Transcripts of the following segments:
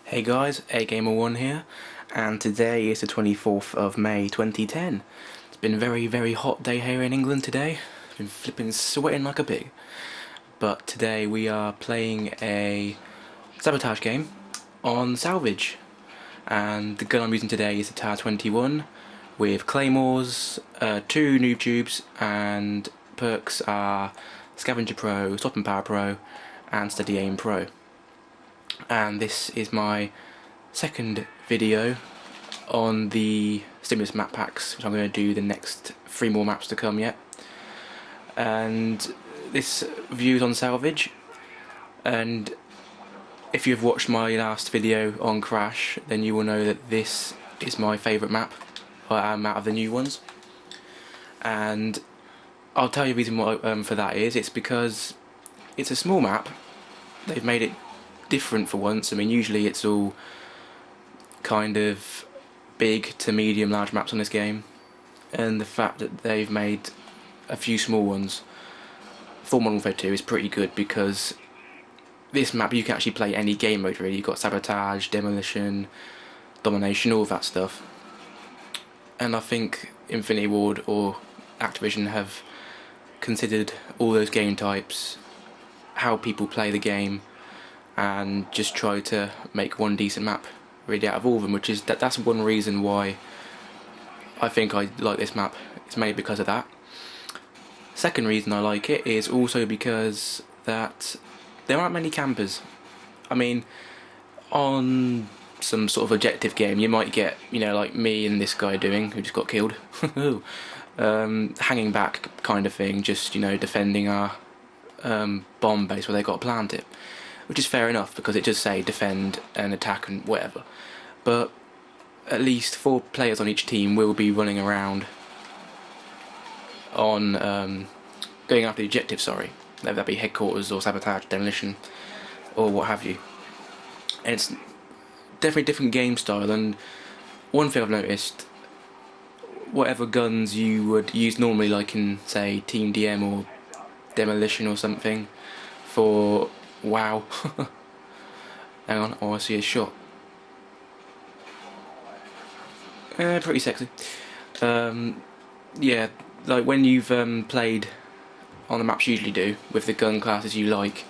Hey guys, agamer1 here, and today is the 24th of May 2010. It's been a very hot day here in England today. I've been flipping sweating like a pig. But today we are playing a sabotage game on salvage. And the gun I'm using today is the Tower 21 with claymores, 2 noob tubes, and perks are Scavenger Pro, Stop and Power Pro, and Steady Aim Pro. And this is my second video on the stimulus map packs, which I'm going to do the next 3 more maps to come yet. And this view is on salvage, and if you've watched my last video on Crash, then you will know that this is my favourite map out of the new ones. And I'll tell you the reason why for that is, it's because it's a small map. They've made it different for once. I mean, usually it's all kind of big to medium large maps on this game, and the fact that they've made a few small ones for Modern Warfare 2 is pretty good, because this map you can actually play any game mode really. You've got sabotage, demolition, domination, all of that stuff. And I think Infinity Ward or Activision have considered all those game types, how people play the game, and just try to make one decent map really out of all of them, which is that's one reason why I think I like this map. It's made because of that. Second reason I like it is also because that there aren't many campers. I mean, on some sort of objective game you might get, you know, like me and this guy doing, who just got killed, hanging back kind of thing, just, you know, defending our bomb base where they got to plant it. Which is fair enough, because it does say defend and attack and whatever. But at least 4 players on each team will be running around on going after the objective, whether that be headquarters or sabotage, demolition, or what have you. And it's definitely a different game style. And one thing I've noticed, whatever guns you would use normally, like in, say, Team DM or demolition or something, for wow. Hang on, oh, I see a shot. Pretty sexy. Yeah, like when you've played on the maps you usually do, with the gun classes you like,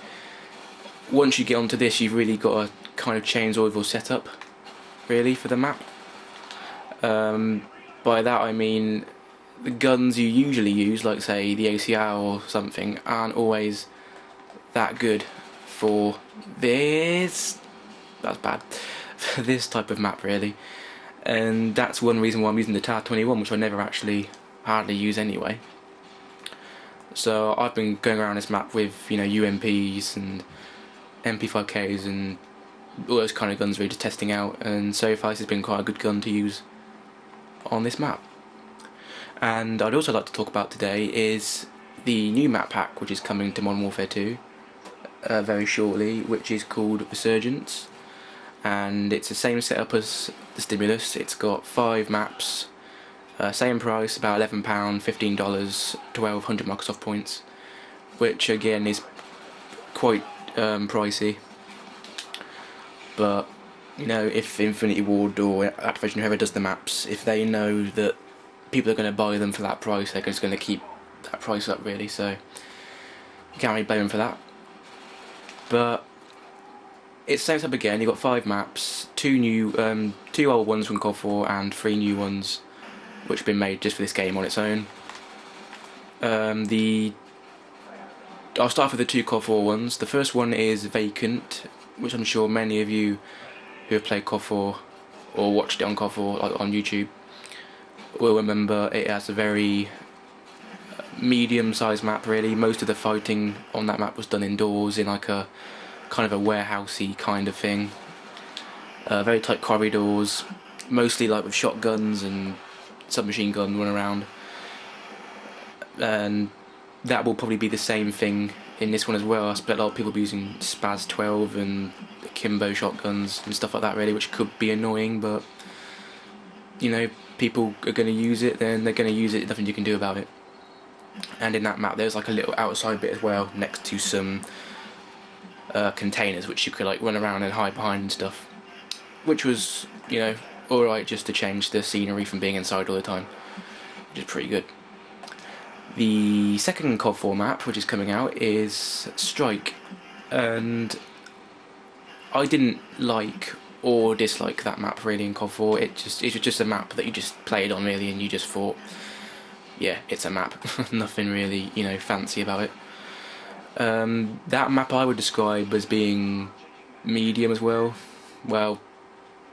once you get onto this you've really got to kind of change all of your setup, really, for the map. By that I mean, the guns you usually use, like say the ACR or something, aren't always that good for this, that's bad, for this type of map really. And that's one reason why I'm using the Tower 21, which I never actually hardly use anyway. So I've been going around this map with, you know, UMPs and MP5Ks and all those kind of guns, really, just testing out, and so far this has been quite a good gun to use on this map. And I'd also like to talk about today is the new map pack which is coming to Modern Warfare 2 very shortly, which is called Resurgence, and it's the same setup as the Stimulus. It's got 5 maps, same price, about £11, $15, 1200 Microsoft points, which again is quite pricey. But you know, if Infinity Ward or Activision, whoever does the maps, if they know that people are going to buy them for that price, they're just going to keep that price up, really. So you can't really blame them for that. But it's the same up again. You've got 5 maps, 2 old ones from COD 4 and 3 new ones which have been made just for this game on its own. I'll start with the 2 COD 4 ones. The first one is Vacant, which I'm sure many of you who have played COD 4 or watched it on COD 4, like on YouTube, will remember. It has a very medium-sized map, really. Most of the fighting on that map was done indoors in like a kind of a warehousey kind of thing. Very tight corridors, mostly like with shotguns and submachine gun run around. And that will probably be the same thing in this one as well. I expect a lot of people will be using Spaz 12 and Kimbo shotguns and stuff like that, really, which could be annoying, but you know, people are going to use it, then they're going to use it, nothing you can do about it. And in that map there's like a little outside bit as well, next to some containers which you could like run around and hide behind and stuff. which was, you know, alright just to change the scenery from being inside all the time, which is pretty good. The second COD 4 map, which is coming out, is Strike, and I didn't like or dislike that map really in COD 4. It was just a map that you just played on really, and you just thought, yeah, it's a map. Nothing really, you know, fancy about it. That map I would describe as being medium as well. Well,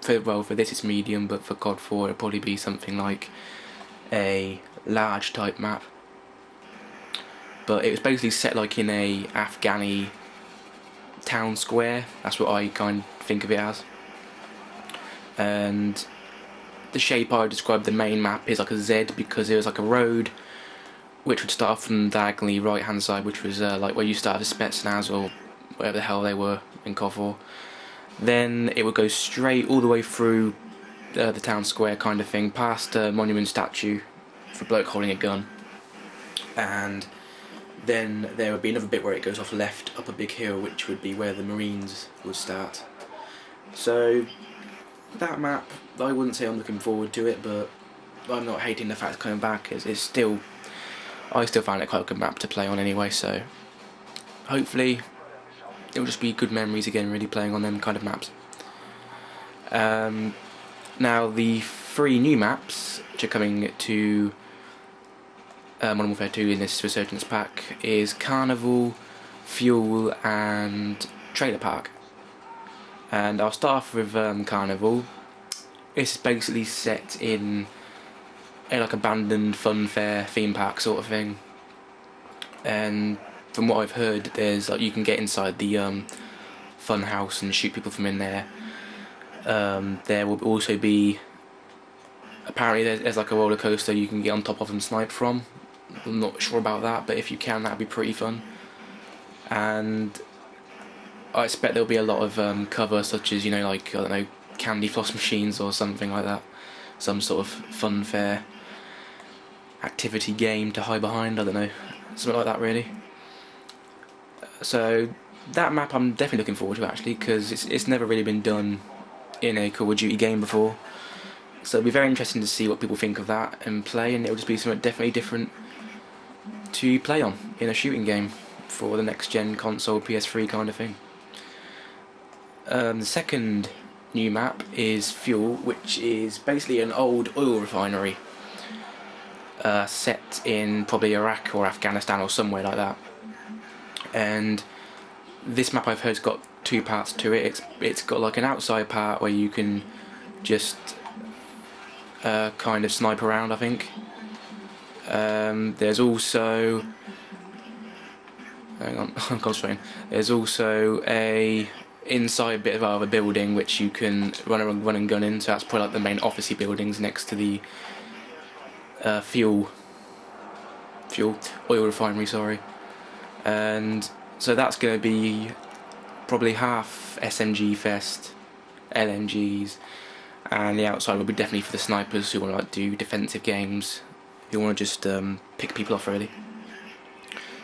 for this it's medium, but for COD 4 it'll probably be something like a large type map. But it was basically set like in a Afghani town square. That's what I kind of think of it as. And the shape I would describe the main map is like a Z, because it was like a road which would start from diagonally right hand side, which was like where you started a Spetsnaz or whatever the hell they were in COD 4. Then it would go straight all the way through the town square kind of thing, past a monument statue for a bloke holding a gun, and then there would be another bit where it goes off left up a big hill, which would be where the Marines would start. So that map, I wouldn't say I'm looking forward to it, but I'm not hating the fact it's coming back. It's still, I still find it quite a good map to play on anyway, so hopefully it'll just be good memories again, really playing on them kind of maps. Now the 3 new maps which are coming to Modern Warfare 2 in this Resurgence pack is Carnival, Fuel and Trailer Park. And I'll start off with Carnival. It's basically set in a like abandoned funfair theme park sort of thing, and from what I've heard, there's like you can get inside the fun house and shoot people from in there. There will also be, apparently there's like a roller coaster you can get on top of and snipe from. I'm not sure about that, but if you can, that'd be pretty fun. And I expect there'll be a lot of cover, such as, you know, like, I don't know, candy floss machines or something like that. Some sort of funfair activity game to hide behind, I don't know. Something like that, really. So, that map I'm definitely looking forward to, actually, because it's never really been done in a Call of Duty game before. So it'll be very interesting to see what people think of that and play, and it'll just be something definitely different to play on in a shooting game for the next gen console, PS3 kind of thing. The second new map is Fuel, which is basically an old oil refinery set in probably Iraq or Afghanistan or somewhere like that. And this map, I've heard, has got 2 parts to it. It's got like an outside part where you can just kind of snipe around, I think. There's also, hang on, I'm concentrating. There's also a inside bit of a building which you can run and gun in. So that's probably like the main officey buildings next to the fuel oil refinery. Sorry, and so that's going to be probably half SMG fest, LMGs, and the outside will be definitely for the snipers who want to like do defensive games, who want to just pick people off really.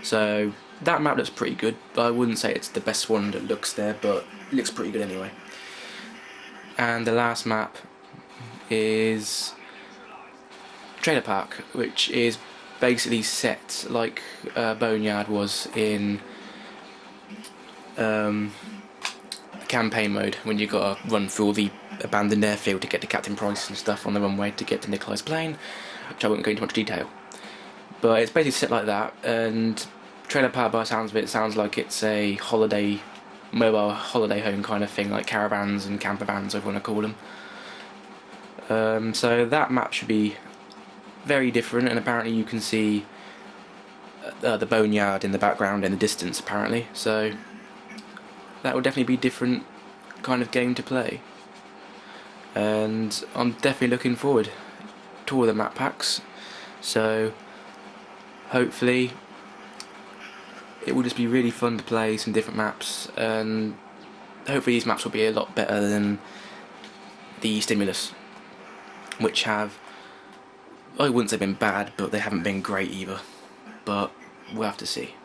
So that map looks pretty good. I wouldn't say it's the best one that looks there, but it looks pretty good anyway. And the last map is Trailer Park, which is basically set like Boneyard was in campaign mode, when you gotta run through all the abandoned airfield to get to Captain Price and stuff on the runway to get to Nikolai's plane, which I won't go into much detail. But it's basically set like that, and Trailer Park, by the sounds of it, sounds like it's a mobile holiday home kind of thing, like caravans and camper vans, whatever you want to call them. So that map should be very different, and apparently you can see the boneyard in the background in the distance, apparently. So that will definitely be a different kind of game to play, and I'm definitely looking forward to all the map packs. So hopefully it will just be really fun to play some different maps, and hopefully these maps will be a lot better than the Stimulus, which have, I wouldn't say been bad, but they haven't been great either. But we'll have to see.